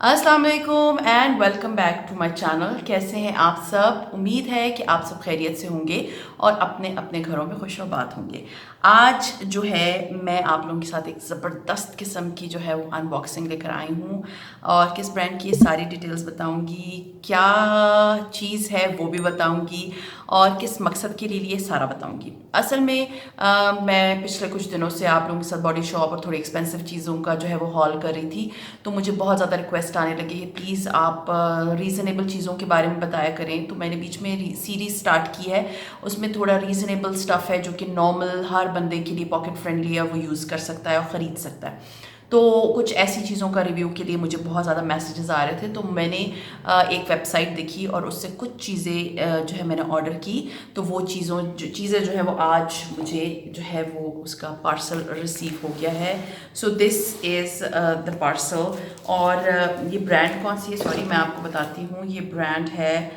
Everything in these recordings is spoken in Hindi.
अस्सलाम वालेकुम and welcome back to my channel. कैसे हैं आप सब? उम्मीद है कि आप सब खैरियत से होंगे और अपने अपने घरों में खुशनुमा होंगे। आज जो है मैं आप लोगों के साथ एक ज़बरदस्त किस्म की जो है वो अनबॉक्सिंग लेकर आई हूँ और किस ब्रांड की ये सारी डिटेल्स बताऊँगी, क्या चीज़ है वो भी बताऊँगी और किस मकसद के लिए ये सारा बताऊँगी। असल में मैं पिछले कुछ दिनों से आप लोगों के साथ बॉडी शॉप और थोड़ी एक्सपेंसिव चीज़ों का जो है वो हॉल कर रही थी, तो मुझे बहुत ज़्यादा रिक्वेस्ट आने लगी कि प्लीज़ आप रीज़नेबल चीज़ों के बारे में बताया करें। तो मैंने बीच में सीरीज़ स्टार्ट की है, उसमें थोड़ा रीज़नेबल स्टफ़ है जो कि नॉर्मल हर बंदे के लिए पॉकेट फ्रेंडली है, वो यूज़ कर सकता है और ख़रीद सकता है। तो कुछ ऐसी चीज़ों का रिव्यू के लिए मुझे बहुत ज़्यादा मैसेजेस आ रहे थे, तो मैंने एक वेबसाइट देखी और उससे कुछ चीज़ें जो है मैंने ऑर्डर की। तो वो चीज़ें जो है वो आज मुझे जो है वो उसका पार्सल रिसीव हो गया है। So this is the parcel. और ये ब्रांड कौन सी है, सॉरी मैं आपको बताती हूँ। ये ब्रांड है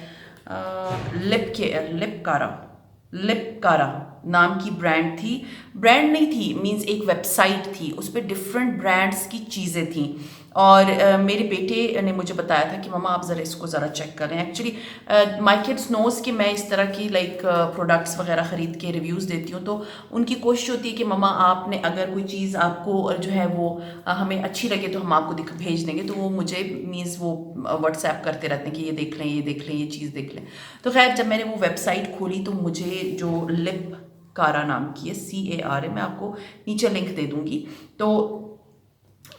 लिपकारा नाम की ब्रांड थी। ब्रांड नहीं थी, मींस एक वेबसाइट थी, उस पर डिफरेंट ब्रांड्स की चीज़ें थी। और मेरे बेटे ने मुझे बताया था कि मम्मा आप ज़रा इसको ज़रा चेक करें। एक्चुअली माई किड्स नोज़ कि मैं इस तरह की प्रोडक्ट्स वगैरह ख़रीद के रिव्यूज़ देती हूँ, तो उनकी कोशिश होती है कि मम्मा आपने अगर कोई चीज़ आपको जो है वो हमें अच्छी लगे तो हम आपको भेज देंगे। तो वो मुझे मीन्स वो व्हाट्सएप करते रहते हैं कि ये देख लें, ये देख लें, ये चीज़ देख लें। तो खैर जब मैंने वो वेबसाइट खोली तो मुझे जो लिप कारा नाम की है, CARA, मैं आपको नीचे लिंक दे दूँगी। तो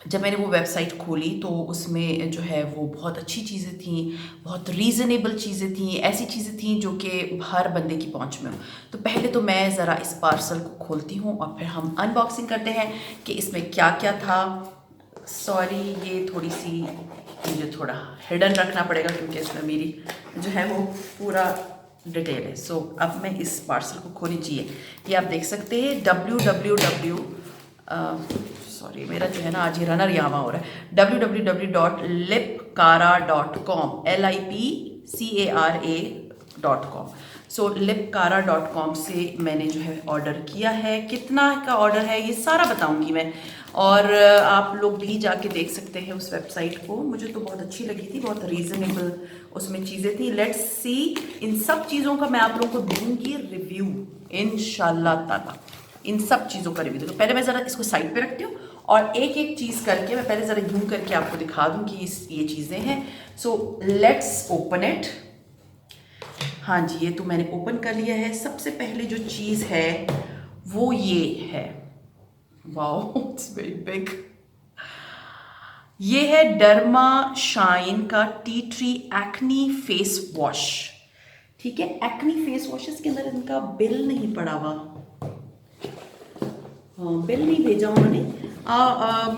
जब मैंने वो वेबसाइट खोली तो उसमें जो है वो बहुत अच्छी चीज़ें थी, बहुत रीज़नेबल चीज़ें थी, ऐसी चीज़ें थी जो कि हर बंदे की पहुंच में हो। तो पहले तो मैं ज़रा इस पार्सल को खोलती हूँ और फिर हम अनबॉक्सिंग करते हैं कि इसमें क्या क्या था। सॉरी, ये थोड़ी सी मुझे थोड़ा हिडन रखना पड़ेगा क्योंकि इसमें मेरी जो है वो पूरा डिटेल है। सो अब मैं इस पार्सल को खोली चाहिए। ये आप देख सकते हैं www, सॉरी मेरा जो है ना आज ये रनर यामा हो रहा है, www.lipkara.com, LIPCARA.com। सो lipkara.com से मैंने जो है ऑर्डर किया है। कितना का ऑर्डर है ये सारा बताऊंगी मैं, और आप लोग भी जाके देख सकते हैं उस वेबसाइट को। मुझे तो बहुत अच्छी लगी थी, बहुत रीज़नेबल उसमें चीज़ें थी। लेट्स सी, इन सब चीज़ों का मैं आप लोगों को दूंगी रिव्यू इंशाल्लाह ताला। इन सब चीज़ों का रिव्यू। तो पहले मैं ज़रा इसको साइड पे रखती हूँ और एक एक चीज़ करके मैं पहले ज़रा यूँ करके आपको दिखा दूँ कि ये चीज़ें हैं। So let's open it. हाँ जी, ये तो मैंने ओपन कर लिया है। सबसे पहले जो चीज़ है वो ये है, वाओ इट्स वेरी बिग। ये है डर्मा शाइन का tea tree acne face wash. ठीक है, एक्नी फेस वॉश, इसके अंदर इनका बिल नहीं पड़ा हुआ। हाँ, बिल नहीं भेजा उन्होंने।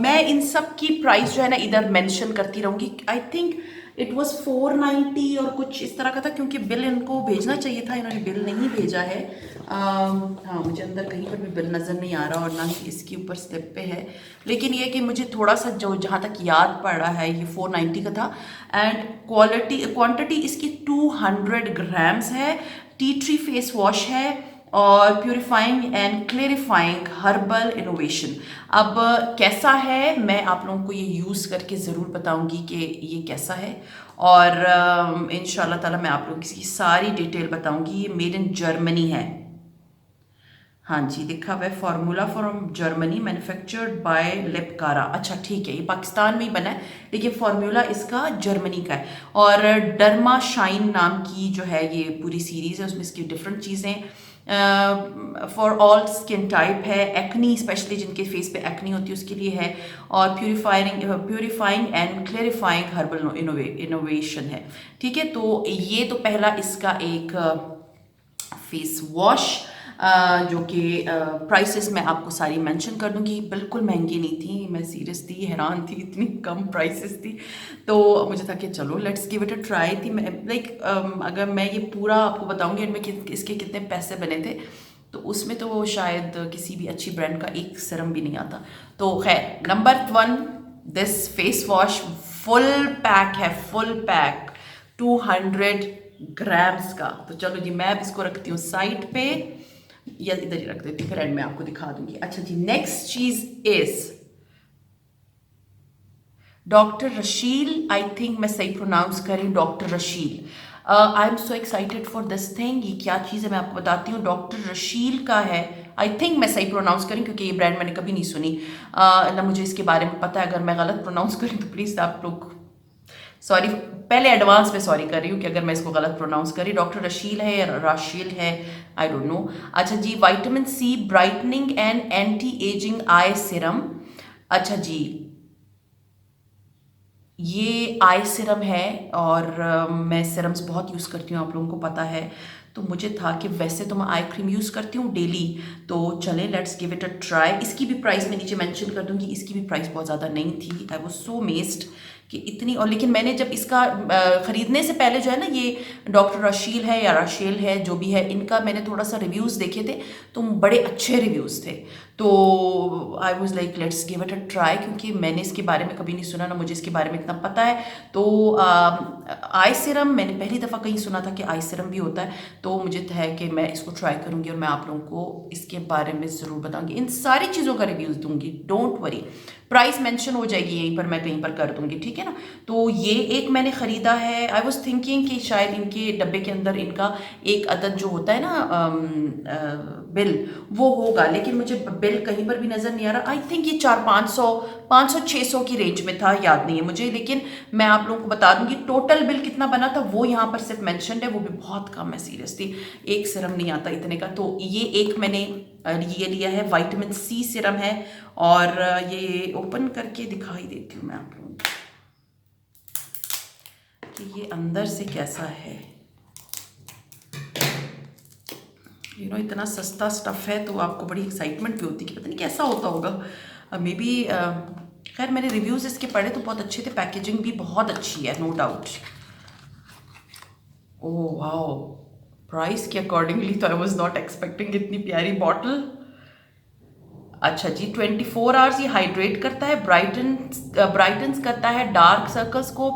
मैं इन सब की प्राइस जो है ना इधर मेंशन करती रहूँगी। आई थिंक इट वाज 490 और कुछ इस तरह का था, क्योंकि बिल इनको भेजना चाहिए था, इन्होंने बिल नहीं भेजा है। हाँ, मुझे अंदर कहीं पर भी बिल नज़र नहीं आ रहा और ना ही इसके ऊपर स्लिप पे है। लेकिन ये कि मुझे थोड़ा सा जो जहाँ तक याद पड़ रहा है ये 490 का था। एंड क्वांटिटी इसकी 200 ग्राम्स है। टी ट्री फेस वॉश है और purifying and clarifying herbal innovation. अब कैसा है मैं आप लोगों को ये यूज़ करके ज़रूर बताऊंगी कि ये कैसा है, और इंशाल्लाह ताला मैं आप लोगों की सारी डिटेल बताऊंगी। ये मेड इन जर्मनी है। हाँ जी, लिखा हुआ है formula from Germany, manufactured by लिपकारा। अच्छा ठीक है, ये पाकिस्तान में ही बना है लेकिन फार्मूला इसका जर्मनी का है। और डर्मा शाइन नाम की जो है ये पूरी सीरीज़ है, उसमें इसकी डिफरेंट चीज़ें फॉर ऑल स्किन टाइप है। एक्नी स्पेशली जिनके फेस पे एक्नी होती है उसके लिए है। और purifying and clarifying herbal innovation है। ठीक है, तो ये तो पहला इसका एक फेस वॉश, जो कि प्राइसेस मैं आपको सारी मेंशन कर दूंगी। बिल्कुल महंगी नहीं थी, मैं सीरियस थी, हैरान थी, इतनी कम प्राइसेस थी। तो मुझे था कि चलो let's give it a try थी। मैं अगर मैं ये पूरा आपको बताऊंगी इनमें इसके कितने पैसे बने थे तो उसमें तो शायद किसी भी अच्छी ब्रांड का एक सीरम भी नहीं आता। तो खैर, number 1, this face wash full pack है, फुल पैक 200 ग्राम्स का। तो चलो जी, मैं अब इसको रखती हूँ साइड पे, या इधर ही रख देती हूँ, फिर एंड में आपको दिखा दूंगी। अच्छा जी, नेक्स्ट चीज is doctor Rashel, I think मैं सही प्रोनाउंस कर रही हूँ, doctor Rashel. I am so excited for this thing. ये क्या चीज़ है मैं आपको बताती हूँ। डॉक्टर रशील का है, आई थिंक मैं सही प्रोनाउंस करी क्योंकि ये ब्रांड मैंने कभी नहीं सुनी, ना मुझे इसके बारे में पता है। अगर मैं गलत प्रोनाउंस करी तो प्लीज़ आप लोग सॉरी, पहले एडवांस में सॉरी कर रही हूँ कि अगर मैं इसको गलत प्रोनाउंस करी। डॉक्टर रशील है या राशील है, आई डोंट नो। अच्छा जी, vitamin C brightening and anti ageing eye serum. अच्छा जी, ये आई सिरम है और मैं सिरम्स बहुत यूज़ करती हूँ, आप लोगों को पता है। तो मुझे था कि वैसे तो मैं आई क्रीम यूज़ करती हूँ डेली, तो चलें let's give it a try. इसकी भी प्राइस मैं नीचे मेंशन कर दूँगी, इसकी भी प्राइस बहुत ज़्यादा नहीं थी। आई वाज सो अमेज्ड कि इतनी, और लेकिन मैंने जब इसका ख़रीदने से पहले जो है ना, ये डॉक्टर रशील है या राशेल है जो भी है, इनका मैंने थोड़ा सा रिव्यूज़ देखे थे तो बड़े अच्छे रिव्यूज़ थे। तो I was like let's give it a try, क्योंकि मैंने इसके बारे में कभी नहीं सुना, ना मुझे इसके बारे में इतना पता है। तो आई सिरम मैंने पहली दफ़ा कहीं सुना था कि आई सिरम भी होता है, तो मुझे है कि मैं इसको ट्राई करूँगी और मैं आप लोगों को इसके बारे में ज़रूर बताऊँगी, इन सारी चीज़ों का रिव्यूज़ दूँगी, डोंट वरी। प्राइस मेंशन हो जाएगी यहीं पर, मैं कहीं पर कर दूँगी, ठीक है ना। तो ये एक मैंने ख़रीदा है। आई वॉज थिंकिंग कि शायद इनके डब्बे के अंदर इनका एक अदद जो होता है ना बिल, वो होगा, लेकिन मुझे बिल कहीं पर भी नज़र नहीं आ रहा। आई थिंक ये 400-500 600 की रेंज में था, याद नहीं है मुझे, लेकिन मैं आप लोगों को बता दूंगी टोटल बिल कितना बना था वो यहाँ पर सिर्फ मेंशन्ड है, वो भी बहुत कम है सीरियसली। एक सिरम नहीं आता इतने का। तो ये एक मैंने ये लिया है, विटामिन सी सिरम है, और ये ओपन करके दिखाई देती हूँ मैं आप लोगों को कि ये अंदर से कैसा है। इतना सस्ता स्टफ़ है तो आपको बड़ी एक्साइटमेंट भी होती है कि पता नहीं कैसा होता होगा। मे बी खैर मैंने रिव्यूज़ इसके पढ़े तो बहुत अच्छे थे, पैकेजिंग भी बहुत अच्छी है, no doubt. Oh wow, price के अकॉर्डिंगली तो आई वॉज नॉट एक्सपेक्टिंग इतनी प्यारी बॉटल। अच्छा जी, 24 आवर्स ये हाइड्रेट करता है, ब्राइटन्स करता है, डार्क सर्कल्स को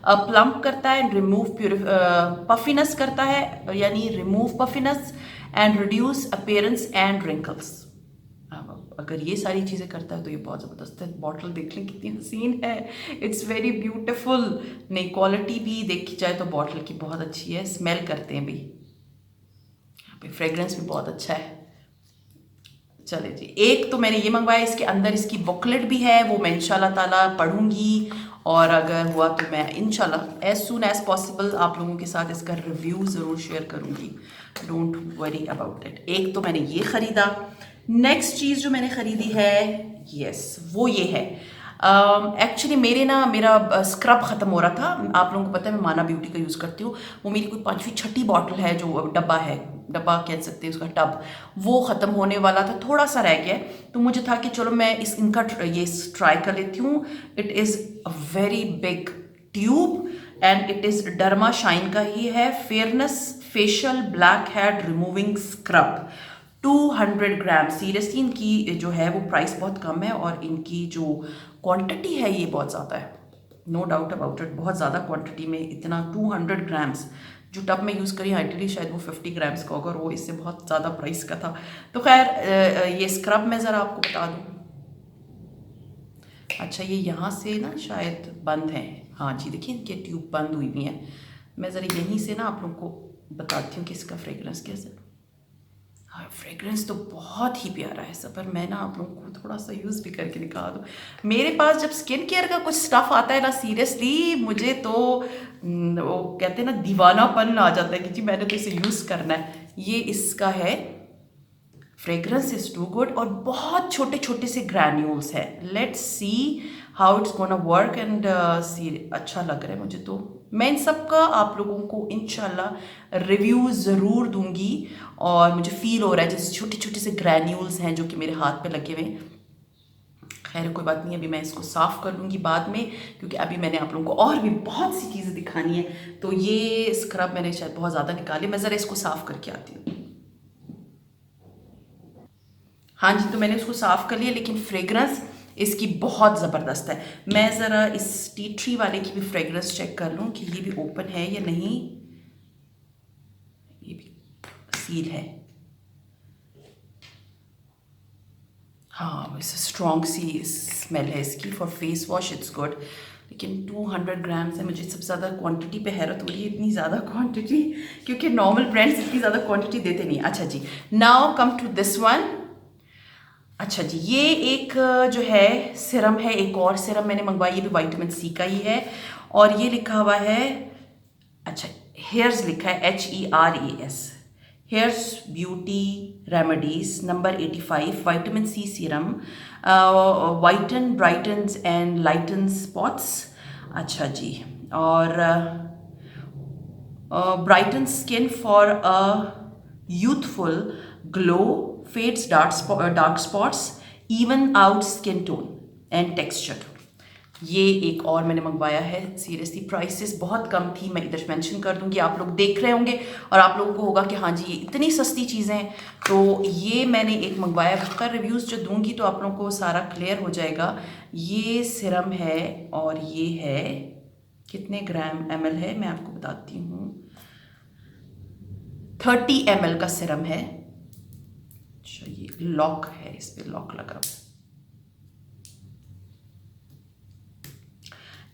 प्लम्प करता है, रिमूव पफिनेस करता है, यानी remove puffiness and reduce appearance and wrinkles. अगर ये सारी चीज़ें करता है तो ये बहुत ज़बरदस्त है। बॉटल देख लें कितनी हसीन है, इट्स वेरी ब्यूटिफुल। नहीं, क्वालिटी भी देखी जाए तो बॉटल की बहुत अच्छी है, स्मेल करते हैं भी, फ्रेग्रेंस भी बहुत अच्छा है। चले जी, एक तो मैंने ये मंगवाया, इसके अंदर इसकी बुकलेट भी है, वो मैं इंशाल्लाह ताला पढ़ूंगी, और अगर हुआ तो मैं इंशाल्लाह एज सून एज पॉसिबल आप लोगों के साथ इसका रिव्यू ज़रूर शेयर करूंगी, डोंट वरी अबाउट इट। एक तो मैंने ये ख़रीदा। नेक्स्ट चीज़ जो मैंने ख़रीदी है, यस, वो ये है। एक्चुअली मेरा स्क्रब ख़त्म हो रहा था। आप लोगों को पता है मैं माना ब्यूटी का यूज़ करती हूँ, वो मेरी कोई 5वीं 6ठी बॉटल है, जो डब्बा है, डब्बा कह सकते हैं उसका टब, वो ख़त्म होने वाला था, थोड़ा सा रह गया। तो मुझे था कि चलो मैं इनका ये ट्राई कर लेती हूँ। It is a very big tube and it is derma shine का ही है, fairness facial black head removing scrub, 200 ग्राम। सीरियसली इनकी जो है वो प्राइस बहुत कम है, और इनकी जो क्वांटिटी है ये बहुत ज़्यादा है, नो डाउट अबाउट इट, बहुत ज़्यादा क्वांटिटी में इतना 200 ग्राम्स। जो टब में यूज़ करी आइडियली शायद वो 50 ग्राम्स का होगा, और वो इससे बहुत ज़्यादा प्राइस का था। तो खैर ये स्क्रब मैं ज़रा आपको बता दूँ। अच्छा, ये यहाँ से ना शायद बंद है, हाँ जी देखिए इनकी ट्यूब बंद हुई हुई है। मैं ज़रा यहीं से ना आप लोग को बताती हूँ कि इसका फ्रेगरेंस कैसा है। हाँ, फ्रेगरेंस तो बहुत ही प्यारा है सब, पर मैं ना आप लोगों को थोड़ा सा यूज़ भी करके दिखा दूँ। मेरे पास जब स्किन केयर का कुछ स्टफ़ आता है ना, सीरियसली मुझे तो वो कहते हैं ना दीवानापन आ जाता है कि जी मैंने तो इसे यूज़ करना है। ये इसका है, फ्रेगरेंस इज़ टू गुड, और बहुत छोटे छोटे से ग्रैन्यूल्स है। Let's see how it's gonna work and see, अच्छा लग रहा है मुझे। तो मैं इन सब का आप लोगों को इंशाल्लाह रिव्यू ज़रूर दूंगी, और मुझे फील हो रहा है जैसे छोटे छोटे से ग्रैन्यूल्स हैं जो कि मेरे हाथ पे लगे हुए हैं। खैर कोई बात नहीं, अभी मैं इसको साफ़ कर लूँगी बाद में, क्योंकि अभी मैंने आप लोगों को और भी बहुत सी चीज़ें दिखानी है। तो ये स्क्रब मैंने शायद बहुत ज़्यादा निकाली, मैं ज़रा इसको साफ़ करके आती हूँ। हाँ जी, तो मैंने उसको साफ़ कर लिया, लेकिन फ्रेगरेंस इसकी बहुत ज़बरदस्त है। मैं ज़रा इस टी ट्री वाले की भी फ्रेगरेंस चेक कर लूँ कि ये भी ओपन है या नहीं। ये भी सील है, हाँ, वैसे स्ट्रॉन्ग सी स्मेल है इसकी। For face wash it's good. लेकिन 200 ग्राम्स है, मुझे सबसे ज़्यादा क्वांटिटी पे हैरत हो रही है, इतनी ज़्यादा क्वांटिटी, क्योंकि नॉर्मल ब्रांड्स इतनी ज़्यादा क्वांटिटी देते नहीं। अच्छा जी, now come to this one. अच्छा जी, ये एक जो है सिरम है, एक और सिरम मैंने मंगवाई, ये भी विटामिन सी का ही है, और ये लिखा हुआ है, अच्छा हेयर्स लिखा है HERES, Heres beauty remedies number 85, vitamin C serum, whiten brightens and lighten spots. अच्छा जी, और brighten skin for a youthful glow, fades dark spots, even out skin tone and texture. ये एक और मैंने मंगवाया है। सीरियसली प्राइसेस बहुत कम थी, मैं इधर मेंशन कर दूंगी, आप लोग देख रहे होंगे और आप लोगों को होगा कि हाँ जी ये इतनी सस्ती चीज़ें हैं। तो ये मैंने एक मंगवाया, उसका रिव्यूज़ जो दूंगी तो आप लोगों को सारा क्लियर हो जाएगा। ये सिरम है और ये है, कितने ग्राम ml है मैं आपको बताती हूँ, 30 ml का सिरम है। अच्छा ये लॉक है, इस पर लॉक लगा।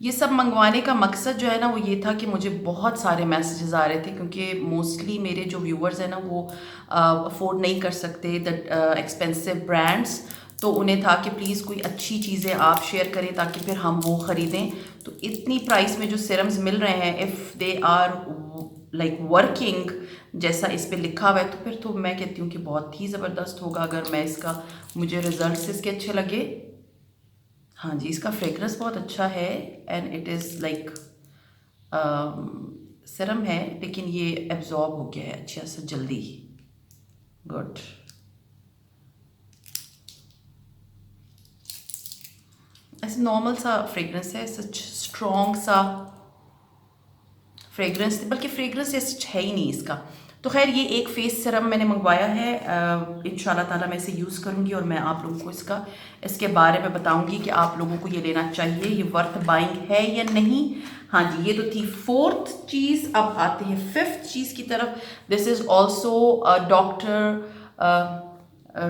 ये सब मंगवाने का मकसद जो है ना वो ये था कि मुझे बहुत सारे मैसेजेस आ रहे थे, क्योंकि मोस्टली मेरे जो व्यूअर्स हैं ना वो अफोर्ड नहीं कर सकते द एक्सपेंसिव ब्रांड्स, तो उन्हें था कि प्लीज़ कोई अच्छी चीज़ें आप शेयर करें ताकि फिर हम वो ख़रीदें। तो इतनी प्राइस में जो सिरम्स मिल रहे हैं, if they are like working जैसा इस पर लिखा हुआ है, तो फिर तो मैं कहती हूँ कि बहुत ही ज़बरदस्त होगा अगर मैं इसका, मुझे रिजल्ट इसके अच्छे लगे। हाँ जी, इसका फ्रेगरेंस बहुत अच्छा है and it is like Siram है, लेकिन ये एब्जॉर्ब हो गया है अच्छा से जल्दी। गुड। ऐसे नॉर्मल सा फ्रेगरेंस है, सच स्ट्रॉन्ग सा फ्रेगरेंस, बल्कि फ्रेगरेंस सच है ही नहीं इसका। तो खैर ये एक फेस सिरम मैंने मंगवाया है, इंशाल्लाह ताला मैं इसे यूज़ करूँगी और मैं आप लोगों को इसके बारे में बताऊँगी कि आप लोगों को ये लेना चाहिए, ये वर्थ बाइंग है या नहीं। हाँ जी, ये तो थी 4th चीज़। अब आते हैं 5th चीज़ की तरफ। This is also doctor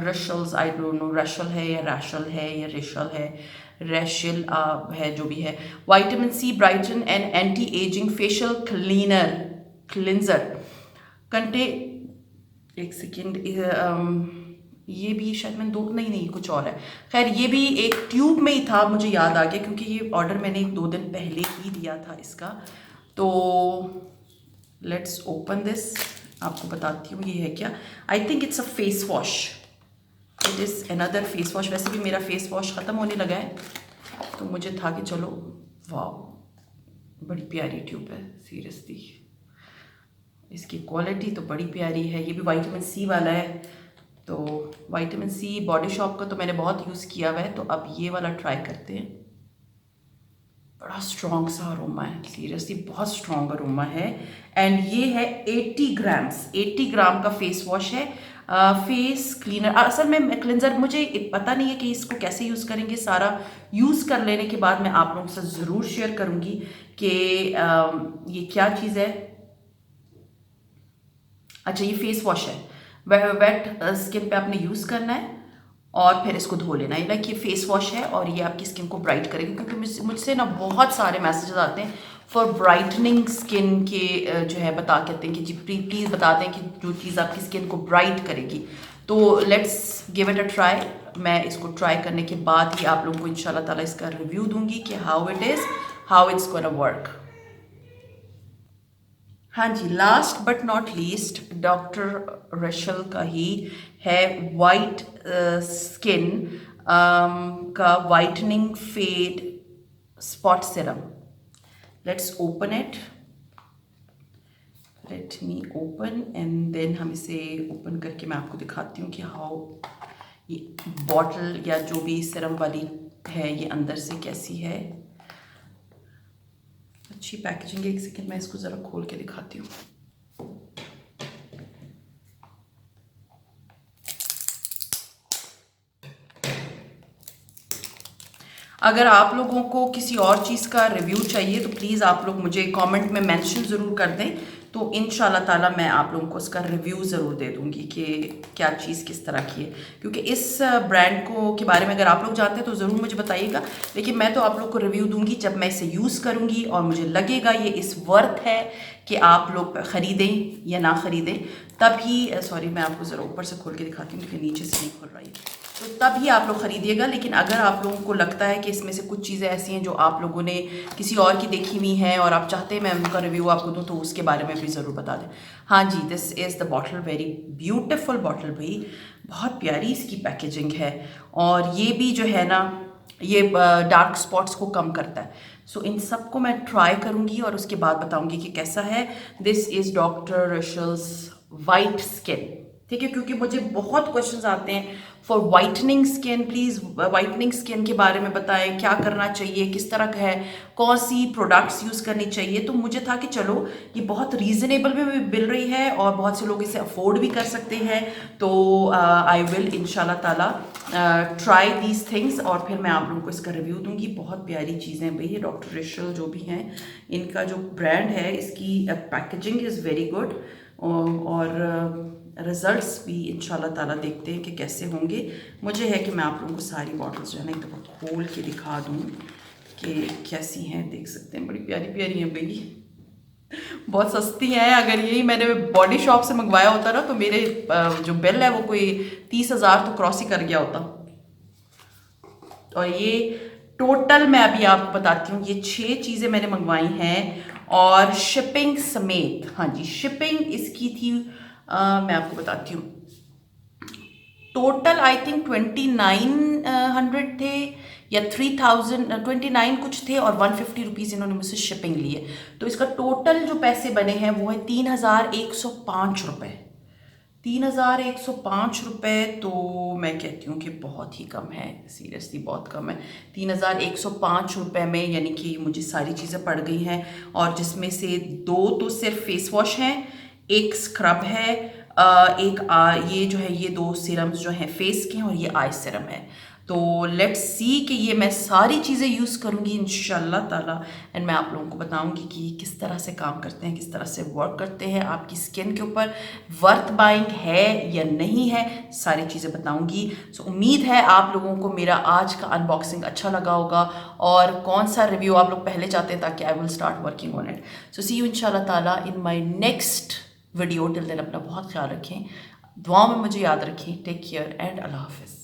Rashel's, I don't know Rashel है या रैशल है या रेशल है, रेशिल है, जो भी है। Vitamin C brighten and anti aging facial cleanser कंटे, एक सेकेंड, ये भी शायद मैंने दो, नहीं कुछ और है। खैर ये भी एक ट्यूब में ही था, मुझे याद आ गया क्योंकि ये ऑर्डर मैंने 2 दिन पहले ही दिया था इसका। तो लेट्स ओपन दिस, आपको बताती हूँ ये है क्या। I think it's a face wash, it is another face wash. वैसे भी मेरा फेस वॉश ख़त्म होने लगा है, तो मुझे था कि चलो, वाह बड़ी प्यारी ट्यूब है सीरियसली, इसकी क्वालिटी तो बड़ी प्यारी है। ये भी विटामिन सी वाला है, तो विटामिन सी बॉडी शॉप का तो मैंने बहुत यूज़ किया हुआ है, तो अब ये वाला ट्राई करते हैं। बड़ा स्ट्रॉन्ग सा अरोमा है सीरियसली, बहुत स्ट्रॉन्ग अरोमा है। एंड ये है 80 ग्राम्स, 80 ग्राम का फेस वॉश है, फेस क्लीनर। असल में क्लिनजर मुझे पता नहीं है कि इसको कैसे यूज़ करेंगे, सारा यूज़ कर लेने के बाद मैं आप लोगों से ज़रूर शेयर करूँगी कि ये क्या चीज़ है। अच्छा ये फेस वॉश है, वेट स्किन पे आपने यूज़ करना है और फिर इसको धो लेना है। लाइक ये फेस वॉश है और ये आपकी स्किन को ब्राइट करेगा, क्योंकि मुझसे ना बहुत सारे मैसेजेस आते हैं फॉर ब्राइटनिंग स्किन के, जो है बता कहते हैं कि जी प्लीज़ बता दें कि जो चीज़ आपकी स्किन को ब्राइट करेगी। तो let's give it a try. मैं इसको ट्राई करने के बाद ही आप लोगों को इंशाल्लाह ताला इसका रिव्यू दूंगी कि how it is, how it's gonna work. हाँ जी, last but not least doctor Rashel का ही है वाइट स्किन का whitening fade spot serum. Let's open it, let me open and then हम इसे ओपन करके मैं आपको दिखाती हूँ कि हाउ ये बॉटल या जो भी सिरम वाली है ये अंदर से कैसी है। अच्छी पैकेजिंग है, एक सेकेंड मैं इसको ज़रा खोल के दिखाती हूँ। अगर आप लोगों को किसी और चीज़ का रिव्यू चाहिए तो प्लीज़ आप लोग मुझे कमेंट में मेंशन ज़रूर कर दें, तो इंशाल्लाह ताला मैं आप लोगों को उसका रिव्यू ज़रूर दे दूँगी कि क्या चीज़ किस तरह की है, क्योंकि इस ब्रांड को के बारे में अगर आप लोग जानते हैं तो ज़रूर मुझे बताइएगा, लेकिन मैं तो आप लोग को रिव्यू दूंगी जब मैं इसे यूज़ करूँगी और मुझे लगेगा ये इस वर्थ है कि आप लोग ख़रीदें या ना ख़रीदें, तभी सॉरी मैं आपको ज़रा ऊपर से खोल के दिखाती हूँ क्योंकि नीचे से नहीं खुल रही है, तो तभी आप लोग ख़रीदिएगा। लेकिन अगर आप लोगों को लगता है कि इसमें से कुछ चीज़ें ऐसी हैं जो आप लोगों ने किसी और की देखी हुई हैं और आप चाहते हैं मैं उनका रिव्यू आपको दूँ, तो उसके बारे में भी ज़रूर बता दें। हाँ जी, this is the bottle, very beautiful bottle भाई, बहुत प्यारी इसकी पैकेजिंग है, और ये भी जो है ना ये डार्क स्पॉट्स को कम करता है। सो इन सब को मैं ट्राई करूँगी और उसके बाद बताऊँगी कि कैसा है। This is doctor Rashel's white skin, ठीक है, क्योंकि मुझे बहुत क्वेश्चंस आते हैं for whitening skin, please whitening skin के बारे में बताएं, क्या करना चाहिए, किस तरह का है, कौन सी प्रोडक्ट्स यूज़ करनी चाहिए। तो मुझे था कि चलो ये बहुत रीज़नेबल में भी मिल रही है और बहुत से लोग इसे अफोर्ड भी कर सकते हैं, तो आई विल इंशाल्लाह ताला ट्राई दीज थिंग्स और फिर मैं आप लोगों को इसका रिव्यू दूंगी। बहुत प्यारी चीज़ें भाई, ये डॉक्टर रिशल जो भी हैं, इनका जो ब्रांड है इसकी पैकेजिंग इज़ वेरी गुड, और रिज़ल्ट्स भी इंशाल्लाह ताला देखते हैं कि कैसे होंगे। मुझे है कि मैं आप लोगों को सारी बॉटल्स जो है ना एक दफ़ा खोल के दिखा दूँ कि कैसी हैं। देख सकते हैं बड़ी प्यारी प्यारी हैं भाई, बहुत सस्ती हैं। अगर यही मैंने बॉडी शॉप से मंगवाया होता ना तो मेरे जो बिल है वो कोई 30,000 तो क्रॉस ही कर गया होता। और ये टोटल मैं अभी आपको बताती हूँ, ये 6 चीज़ें मैंने मंगवाई हैं और शिपिंग समेत। हाँ जी, शिपिंग इसकी थी मैं आपको बताती हूँ, टोटल आई थिंक 2900 थे या 3029 कुछ थे, और 150 रुपीज़ इन्होंने मुझसे शिपिंग लिए, तो इसका टोटल जो पैसे बने हैं वो है 3105 रुपये। 3105 रुपये तो मैं कहती हूँ कि बहुत ही कम है, सीरियसली बहुत कम है। 3105 रुपये में यानी कि मुझे सारी चीज़ें पड़ गई हैं, और जिसमें से 2 तो सिर्फ फेस वॉश हैं, एक स्क्रब है, एक ये जो है ये 2 सीरम्स जो हैं फेस के हैं, और ये आई सीरम है। तो लेट्स सी कि ये मैं सारी चीज़ें यूज़ करूँगी इंशाल्लाह ताला, एंड मैं आप लोगों को बताऊँगी कि ये किस तरह से काम करते हैं, किस तरह से वर्क करते हैं आपकी स्किन के ऊपर, वर्थ बाइंग है या नहीं है, सारी चीज़ें बताऊँगी। सो उम्मीद है आप लोगों को मेरा आज का अनबॉक्सिंग अच्छा लगा होगा, और कौन सा रिव्यू आप लोग पहले चाहते हैं ताकि I will start working on it. So see you इंशाल्लाह ताला in my next video. Till then अपना बहुत ख्याल रखें, दुआओं में मुझे याद रखें। टेक केयर एंड अल्लाह हाफिज़।